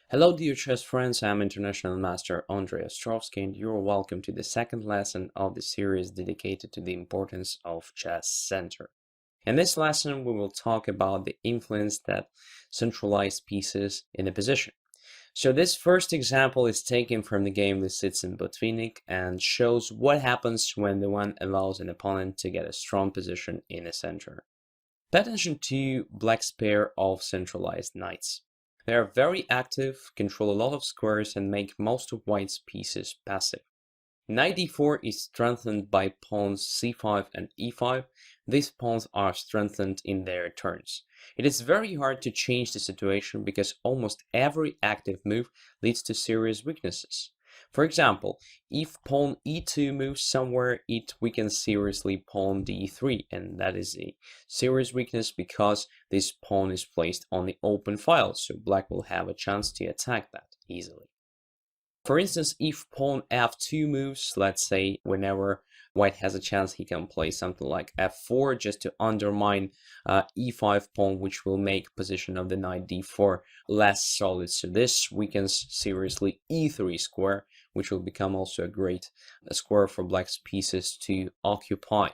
Hello dear chess friends, I'm International Master Andrey Ostrovskiy and you're welcome to the second lesson of the series dedicated to the importance of chess center. In this lesson we will talk about the influence that centralized pieces in a position. So this first example is taken from the game The Citizen Botvinnik and shows what happens when the one allows an opponent to get a strong position in a center. Pay attention to Black's pair of centralized knights. They are very active, control a lot of squares, and make most of White's pieces passive. Knight d4 is strengthened by pawns c5 and e5. These pawns are strengthened in their turns. It is very hard to change the situation because almost every active move leads to serious weaknesses. For example, if pawn e2 moves somewhere, it weakens seriously pawn d3, and that is a serious weakness because this pawn is placed on the open file, so Black will have a chance to attack that easily. For instance, if pawn f2 moves, let's say whenever White has a chance, he can play something like f4 just to undermine e5 pawn, which will make position of the knight d4 less solid. So this weakens seriously e3 square, which will become also a great square for Black's pieces to occupy.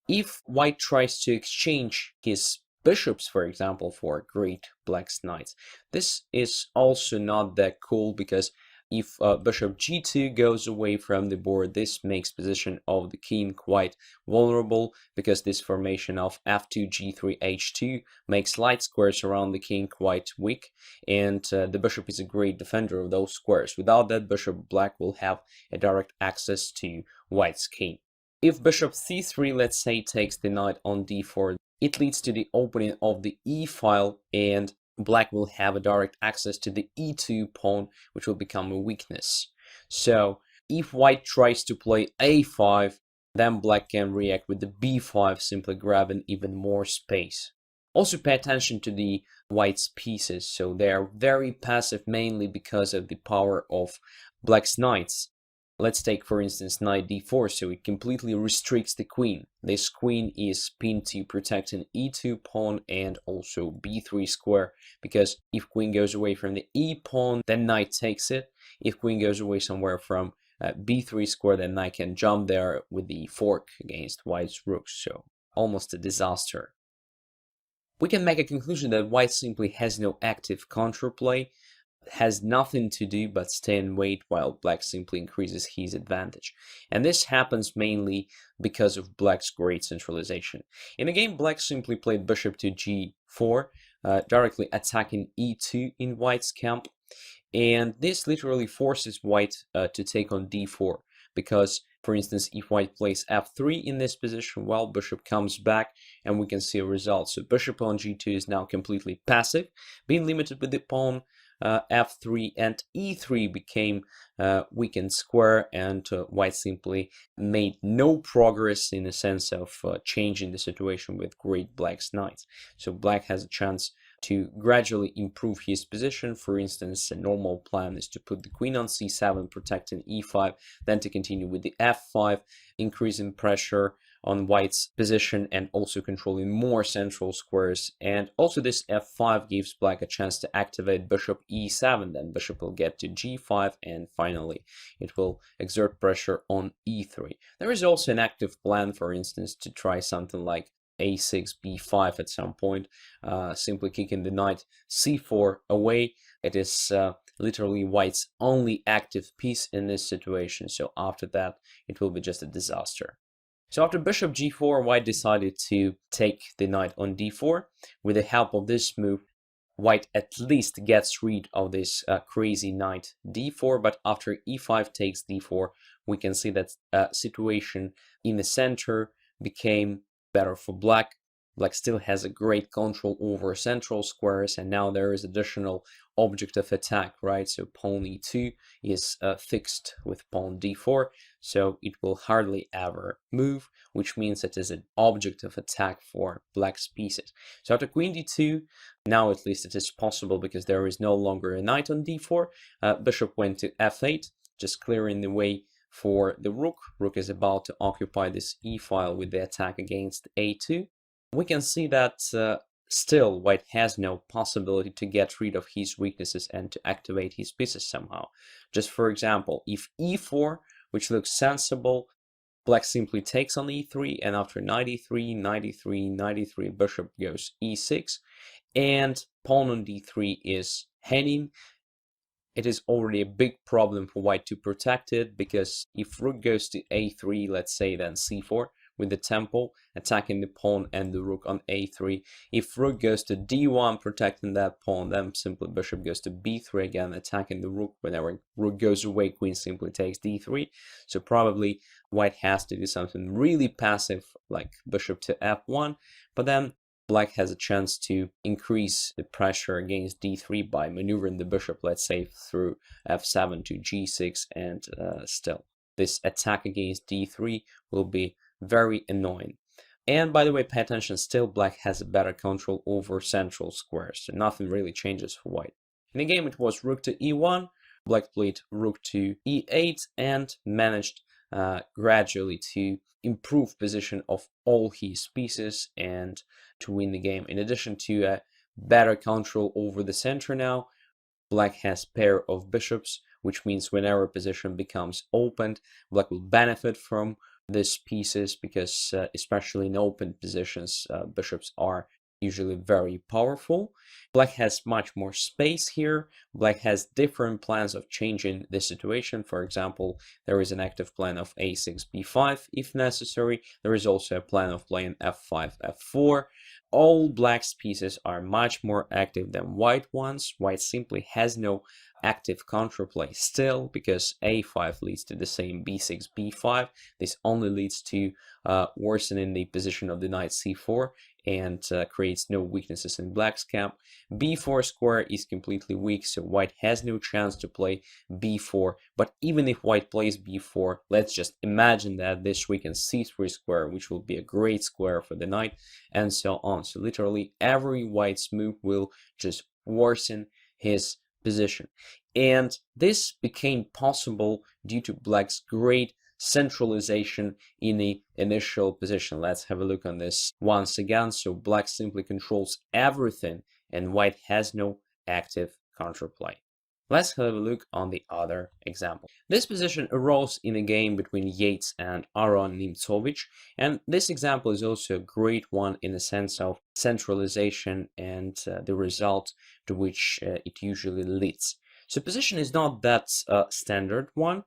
If White tries to exchange his bishops, for example, for great Black's knights, this is also not that cool because if bishop g2 goes away from the board, this makes position of the king quite vulnerable because this formation of f2, g3, h2 makes light squares around the king quite weak, and the bishop is a great defender of those squares. Without that bishop, Black will have a direct access to White's king. If bishop c3, let's say, takes the knight on d4, it leads to the opening of the e file, and Black will have a direct access to the e2 pawn, which will become a weakness. So if White tries to play a5, then Black can react with the b5, simply grabbing even more space. Also pay attention to the White's pieces, so they are very passive mainly because of the power of Black's knights. Let's take, for instance, knight d4, so it completely restricts the queen. This queen is pinned to protect an e2 pawn and also b3 square, because if queen goes away from the e pawn, then knight takes it. If queen goes away somewhere from b3 square, then knight can jump there with the fork against White's rook, so almost a disaster. We can make a conclusion that White simply has no active counterplay, has nothing to do but stay and wait while Black simply increases his advantage. And this happens mainly because of Black's great centralization. In the game, Black simply played bishop to g4, directly attacking e2 in White's camp, and this literally forces White to take on d4, because, for instance, if White plays f3 in this position, well, bishop comes back and we can see a result. So bishop on g2 is now completely passive, being limited with the pawn f3, and e3 became weakened square, and White simply made no progress in the sense of changing the situation with great Black's knights. So Black has a chance to gradually improve his position. For instance, a normal plan is to put the queen on c7, protecting e5, then to continue with the f5, increasing pressure on White's position and also controlling more central squares. And also this f5 gives Black a chance to activate bishop e7, then bishop will get to g5, and finally it will exert pressure on e3. There is also an active plan, for instance, to try something like a6, b5 at some point, simply kicking the knight c4 away. It is literally White's only active piece in this situation, so after that it will be just a disaster. So after bishop g4, White decided to take the knight on d4. With the help of this move, White at least gets rid of this crazy knight d4, but after e5 takes d4, we can see that situation in the center became better for Black. Black still has a great control over central squares, and now there is additional object of attack, right? So pawn e2 is fixed with pawn d4, so it will hardly ever move, which means it is an object of attack for Black's pieces. So after queen d2, now at least it is possible because there is no longer a knight on d4. Bishop went to f8, just clearing the way for the rook. Rook is about to occupy this e file with the attack against a2. We can see that still white has no possibility to get rid of his weaknesses and to activate his pieces somehow. Just for example, if e4, which looks sensible, black simply takes on e3, and after knight e3, knight e3, knight e3, bishop goes e6, and pawn on d3 is hanging. It is already a big problem for white to protect it, because if rook goes to a3, let's say, then c4 with the tempo, attacking the pawn and the rook on a3. If rook goes to d1, protecting that pawn, then simply bishop goes to b3 again, attacking the rook. Whenever rook goes away, queen simply takes d3. So probably white has to do something really passive, like bishop to f1, but then black has a chance to increase the pressure against d3 by maneuvering the bishop, let's say, through f7 to g6, and still this attack against d3 will be very annoying. And by the way, pay attention, still black has a better control over central squares, so nothing really changes for white. In the game it was rook to e1, black played rook to e8 and managed gradually to improve position of all his pieces and to win the game. In addition to a better control over the center now, black has pair of bishops, which means whenever position becomes opened, black will benefit from these pieces, because especially in open positions, bishops are usually very powerful. Black has much more space here. Black has different plans of changing the situation. For example, there is an active plan of a6, b5 if necessary. There is also a plan of playing f5, f4. All black's pieces are much more active than white ones. White simply has no active counterplay still, because a5 leads to the same b6, b5. This only leads to worsening the position of the knight c4 and creates no weaknesses in black's camp. b4 square is completely weak, so white has no chance to play b4. But even if white plays b4, let's just imagine that this weakens c3 square, which will be a great square for the knight, and so on. So literally every white's move will just worsen his position. And this became possible due to black's great centralization in the initial position. Let's have a look on this once again. So black simply controls everything and white has no active counterplay. Let's have a look on the other example. This position arose in a game between Yates and Aron Nimzovich, and this example is also a great one in the sense of centralization and the result to which it usually leads. So position is not that standard one.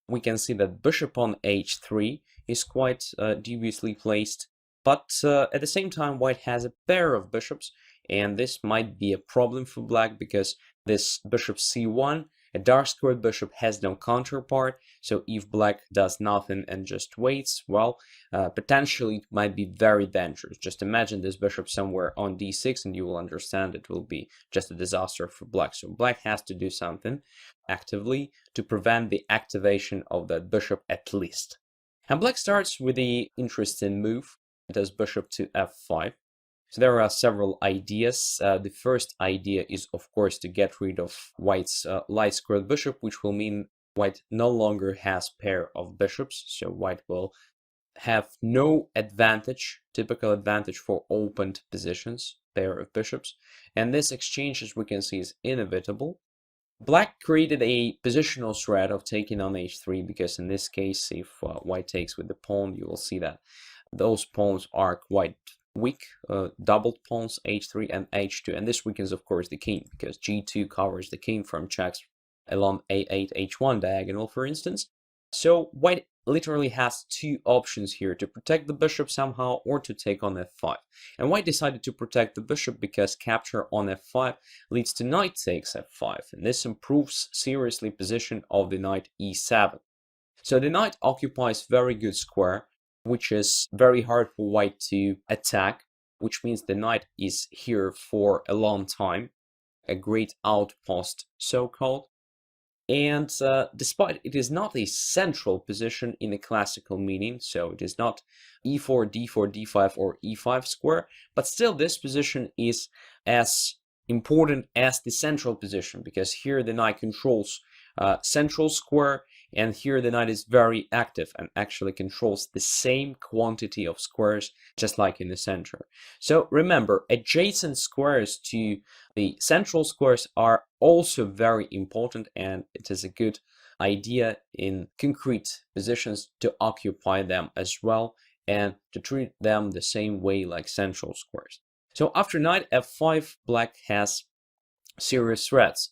We can see that bishop on h3 is quite dubiously placed, but at the same time white has a pair of bishops, and this might be a problem for black, because this bishop c1, a dark squared bishop, has no counterpart. So if black does nothing and just waits, well, potentially it might be very dangerous. Just imagine this bishop somewhere on d6 and you will understand it will be just a disaster for black. So black has to do something actively to prevent the activation of that bishop at least. And black starts with the interesting move. It does bishop to f5. So there are several ideas. The first idea is, of course, to get rid of white's light squared bishop, which will mean white no longer has pair of bishops. So white will have no advantage, typical advantage for opened positions, pair of bishops. And this exchange, as we can see, is inevitable. Black created a positional threat of taking on h3, because in this case, if white takes with the pawn, you will see that those pawns are quite weak, doubled pawns, h3 and h2, and this weakens, of course, the king, because g2 covers the king from checks along a8, h1 diagonal, for instance. So white literally has two options here: to protect the bishop somehow or to take on f5. And white decided to protect the bishop because capture on f5 leads to knight takes f5, and this improves seriously position of the knight e7. So the knight occupies very good square, which is very hard for white to attack, which means the knight is here for a long time, a great outpost so-called. And despite it is not a central position in the classical meaning, so it is not e4, d4, d5 or e5 square, but still this position is as important as the central position, because here the knight controls central square, And here the knight is very active and actually controls the same quantity of squares, just like in the center. So remember, adjacent squares to the central squares are also very important, and it is a good idea in concrete positions to occupy them as well and to treat them the same way like central squares. So after knight f5, black has serious threats.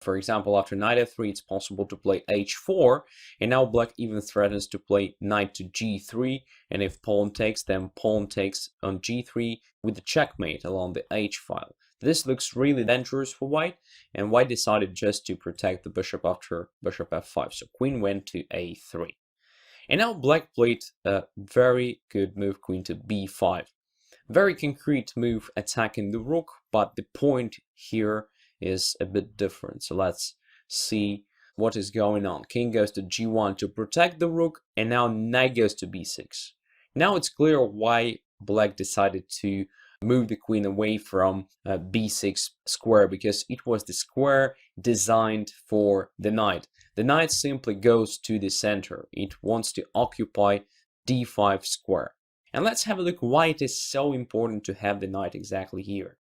For example, after knight f3, it's possible to play h4, and now black even threatens to play knight to g3, and if pawn takes, then pawn takes on g3 with the checkmate along the h file. This looks really dangerous for white, and white decided just to protect the bishop after bishop f5, so queen went to a3. And now black played a very good move, queen to b5. Very concrete move attacking the rook, but the point here is a bit different. So let's see what is going on. King goes to g1 to protect the rook, and now knight goes to b6. Now it's clear why black decided to move the queen away from b6 square, because it was the square designed for the knight. The knight simply goes to the center. It wants to occupy d5 square. And let's have a look why it is so important to have the knight exactly here.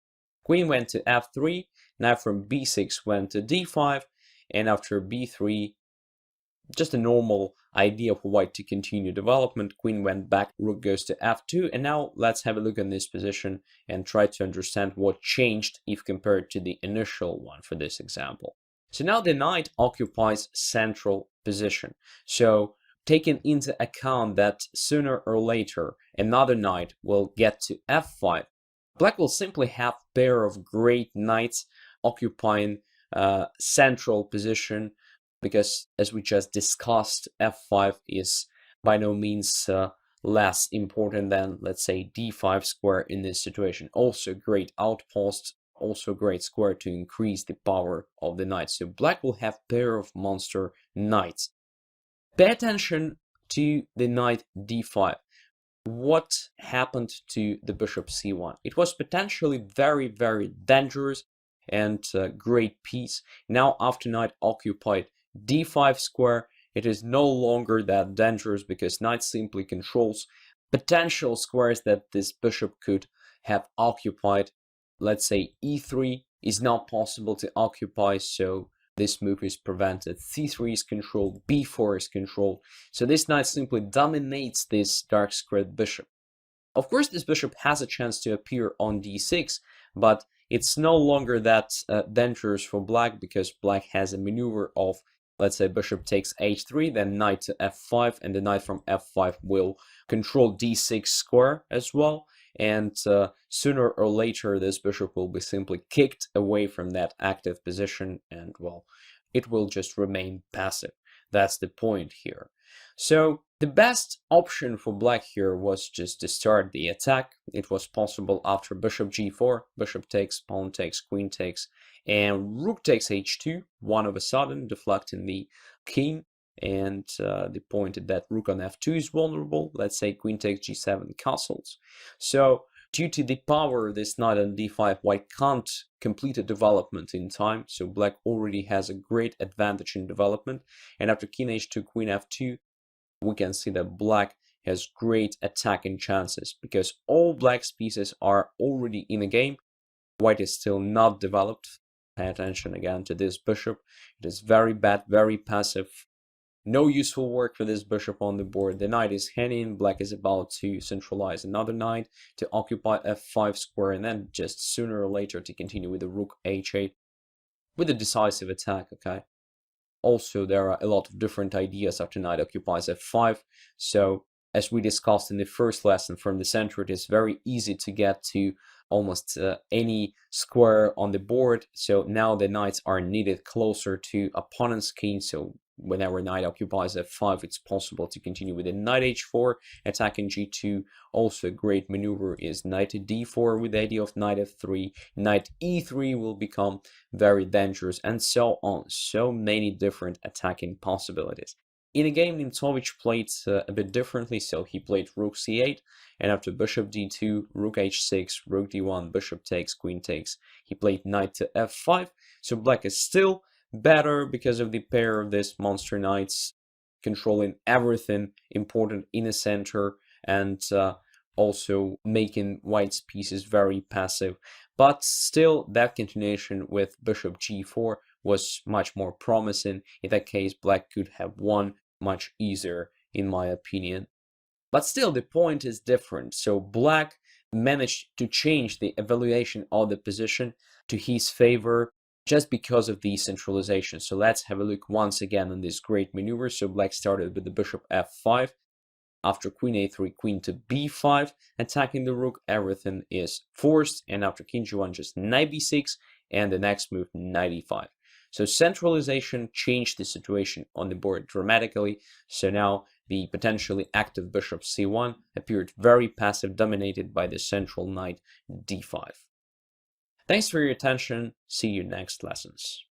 Queen went to f3, knight from b6 went to d5, and after b3, just a normal idea for white to continue development. Queen went back, rook goes to f2, and now let's have a look at this position and try to understand what changed if compared to the initial one for this example. So now the knight occupies central position. So taking into account that sooner or later another knight will get to f5, black will simply have a pair of great knights occupying central position, because as we just discussed, f5 is by no means less important than, let's say, d5 square in this situation. Also great outpost, also great square to increase the power of the knight. So black will have a pair of monster knights. Pay attention to the knight d5. What happened to the bishop c1? It was potentially very, very dangerous and great piece. Now after knight occupied d5 square, it is no longer that dangerous, because knight simply controls potential squares that this bishop could have occupied. Let's say e3 is not possible to occupy, so this move is prevented. c3 is controlled, b4 is controlled. So this knight simply dominates this dark squared bishop. Of course, this bishop has a chance to appear on d6, but it's no longer that dangerous for black, because black has a maneuver of, let's say, bishop takes h3, then knight to f5, and the knight from f5 will control d6 square as well. And sooner or later, this bishop will be simply kicked away from that active position, and, well, it will just remain passive. That's the point here. So the best option for black here was just to start the attack. It was possible after bishop g4, bishop takes, pawn takes, queen takes, and rook takes h2, one of a sudden, deflecting the king. And the point is that rook on f2 is vulnerable. Let's say queen takes g7, castles. So due to the power of this knight on d5, white can't complete a development in time. So black already has a great advantage in development. And after king h2, queen f2, we can see that black has great attacking chances, because all black's pieces are already in the game. White is still not developed. Pay attention again to this bishop. It is very bad, very passive. No useful work for this bishop on the board. The knight is hanging. Black is about to centralize another knight to occupy f5 square, and then just sooner or later to continue with the rook h8 with a decisive attack, okay? Also, there are a lot of different ideas after knight occupies f5. So, as we discussed in the first lesson, from the center, it is very easy to get to almost any square on the board. So now the knights are needed closer to opponent's king. So whenever knight occupies f5, it's possible to continue with a knight h4, attacking g2. Also a great maneuver is knight to d4 with the idea of knight f3. Knight e3 will become very dangerous, and so on. So many different attacking possibilities. In a game, Nimzovich played a bit differently, so he played rook c8, and after bishop d2, rook h6, rook d1, bishop takes, queen takes, he played knight to f5. So black is still better because of the pair of these monster knights. controlling everything important in the center and also making white's pieces very passive. But still, that continuation with bishop g4 was much more promising. In that case, black could have won much easier, in my opinion. But still, the point is different. So black managed to change the evaluation of the position to his favor just because of the centralization. So let's have a look once again on this great maneuver. So black started with the bishop f5. After queen a3, queen to b5, attacking the rook, everything is forced. And after king g1, just knight b6, and the next move, knight e5. So centralization changed the situation on the board dramatically. So now the potentially active bishop c1 appeared very passive, dominated by the central knight d5. Thanks for your attention. See you next lessons.